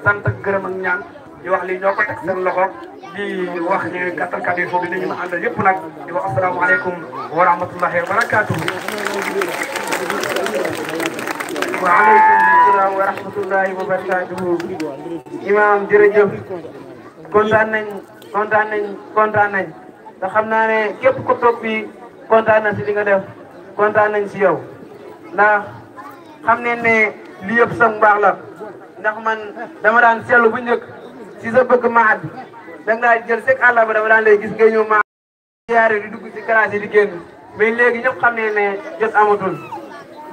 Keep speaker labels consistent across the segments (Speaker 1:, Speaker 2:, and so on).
Speaker 1: sant ak gërëm ak ñaan di wax li ñoo ko teg seen loxo di wax ñu gàttal kàddu yi foofu dañu ma àndal yëpp nag di wax asalaamaaleykum wa rahmatullahi wa barakaatuhu. waaleykum salaam wa rahmatullahi wa barakaatuhu. imaam jërëjëf kontaan nañ te xam naa ne képp ku toog fii kontaan na si li nga def kontaan nañ si yow ndax xam ne ne li yëpp sa mbaax la ndax man dama daan seetlu bu njëkk si sa bëgg maat da nga daan jël sek àll ba dama daan lay gis ngay ñëw maat yaare di dugg si classe yi di génn mais léegi ñëpp xam ne ne jot amatul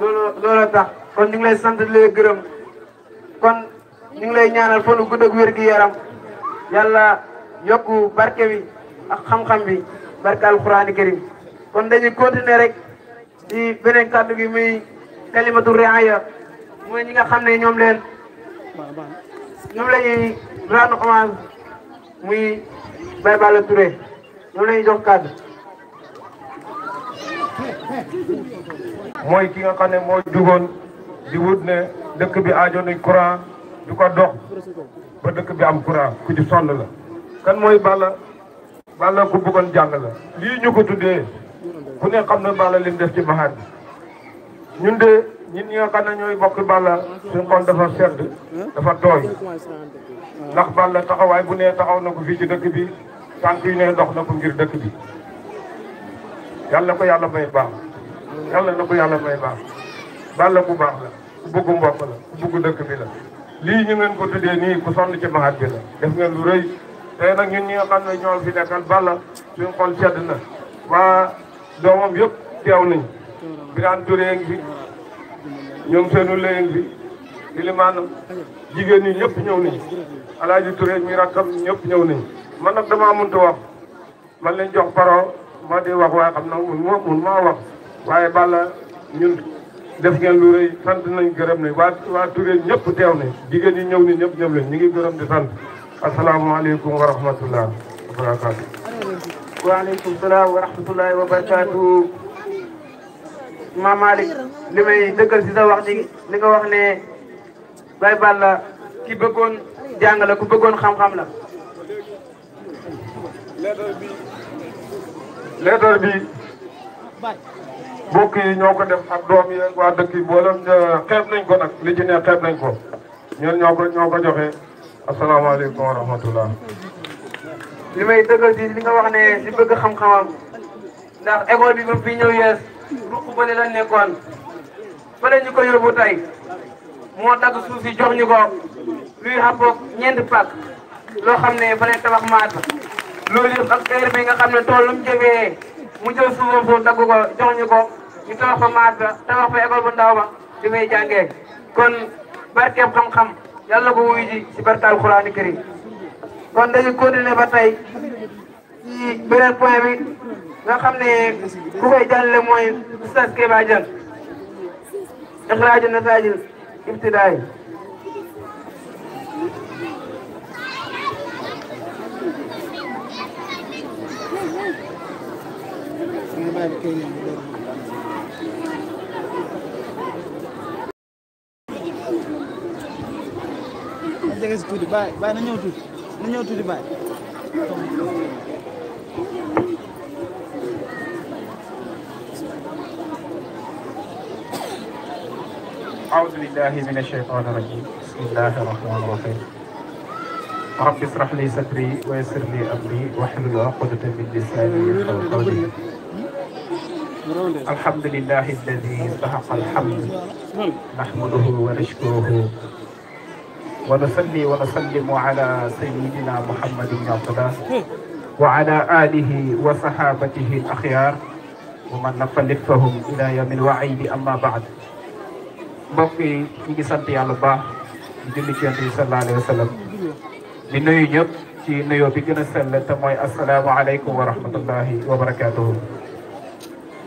Speaker 1: loolu tax kon ñu ngi lay sant di lay gërëm kon ñu ngi lay ñaanal fanu gudd ak wér gi yaram yàlla yokku barke bi ak xam-xam bi barke alquraan karim kon dañuy continuer rek ci beneen kàddu gi muy kalimatu riaya mooy ñi nga xam ne ñoom la ñuy rendre hommage muy Baye Balla Touré ñoom la ñuy jox kàddu.
Speaker 2: mooy ki nga xam ne moo jugoon di wut ne dëkk bi aajo nañ courant du ko dox ba dëkk bi am courant ku ci sonn la. kan mooy Balla ku bëggoon jàng la lii ñu ko tuddee ku ne xam na Balla lim def ci maxaat bi ñun de ñun ñi nga xam ne ñooy bokk Balla suñu xol dafa sedd dafa tooy ndax Balla taxawaay bu ne taxaw na ko fii ci dëkk bi tànk yi ne dox na ko ngir dëkk bi yàlla ko yàlla may baax yàlla na ko yàlla may baax Balla bu baax la ku bëgg mbokk la ku bëgg dëkk bi la lii ñu ngeen ko tuddee nii ku sonn ci maxaat bi la def ngeen lu rëy tey nag ñun ñi nga xam ne ñoo fi nekkal Balla suñu xol sedd na waa doomam yëpp teew nañ Birane Touré ngi fi ñoom seenu léegi fi Ilimaan jigéen ñi ñëpp ñëw nañ Alaaji Touré mi rakkam ñëpp ñëw nañ man nag damaa mënut a wax man leen jox parole ma di wax waaye xam na mun maa wax waaye Balla ñun def ngeen lu rëy sant nañ gërëm nañ waa Touré ñëpp teew nañ jigéen ñi ñëw nañ ñëpp ñëw nañ ñu ngi gërëm di sant asalaamaaleykum wa rahmatullah wa barakaatu.
Speaker 1: waaleykum salaam wa rahmatullahi wa barakaatu. Imam Malick li may dëggal si sa wax ji li nga wax ne Baye Balla ki bëggoon jàng la ku bëggoon xam-xam la.
Speaker 2: leetar bi mbokk yi ñoo ko def ak doom yi waa dëkk yi mboolem xeeb nañ ko nag li ci ne xeeb nañ ko ñun ñoo ko joxe asalaamaaleykum wa rahmatullah.
Speaker 1: li may dëggal si li nga wax ne si bëgg xam-xamam ndax école bi ba fi ñëw yees ruq bële la nekkoon fële ñu ko yóbbu tey moo dagg suuf si jox ñu ko luy xàppoog ñeenti pàkk loo xam ne fa lay tabax maat loolu yëpp ak heure bi nga xam ne tool lu mu jógee mu jël suufam foofu dagg ko jox ñu ko ñu tabax fa maat ba tabax fa école bu ndaw ba di may jàngee kon barkeeb xam-xam yàlla ko wuyu ji si barke alxuraani karim kon dañu continuer ba tey ci beneen point bi nga xam ne ku koy jàllale mooy Oustaz Keba Dieng ixraaju nataajil ibtidaay
Speaker 3: jege si tuuti bàyyi na ñëw tuuti bàyyi
Speaker 4: أعوذ بالله من الشيطان الرجيم بسم الله الرحمن الرحيم رب اشرح لي صدري ويسر لي أمري واحلل عقدة من لساني يفقهوا قولي الحمد لله الذي استحق الحمد نحمده ونشكره ونصلي ونسلم على سيدنا محمد بن عبد الله وعلى آله وصحابته الأخيار ومن نفلفهم إلى يوم الوعيد أما بعد mbokk yi ñu ngi sant yàlla bu baax di julli ci Yonent bi sallallahu alayhi wa sallam di nuyu ñëpp ci nuyoo bi gën a sell te mooy asalaamaaleykum wa rahmatullahi wa barakaatuhu.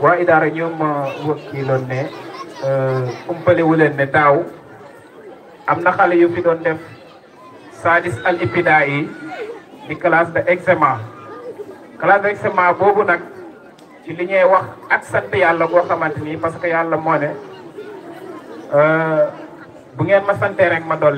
Speaker 4: waa Idaara ñoom wakkiloon ne umpale wu leen ne daaw am na xale yu fi doon def sadis al ibtidaa yi di classe de examen boobu nag ci li ñuy wax ak sant yàlla boo xamante ni parce que yàlla moo ne bu ngeen ma santee rek ma dolli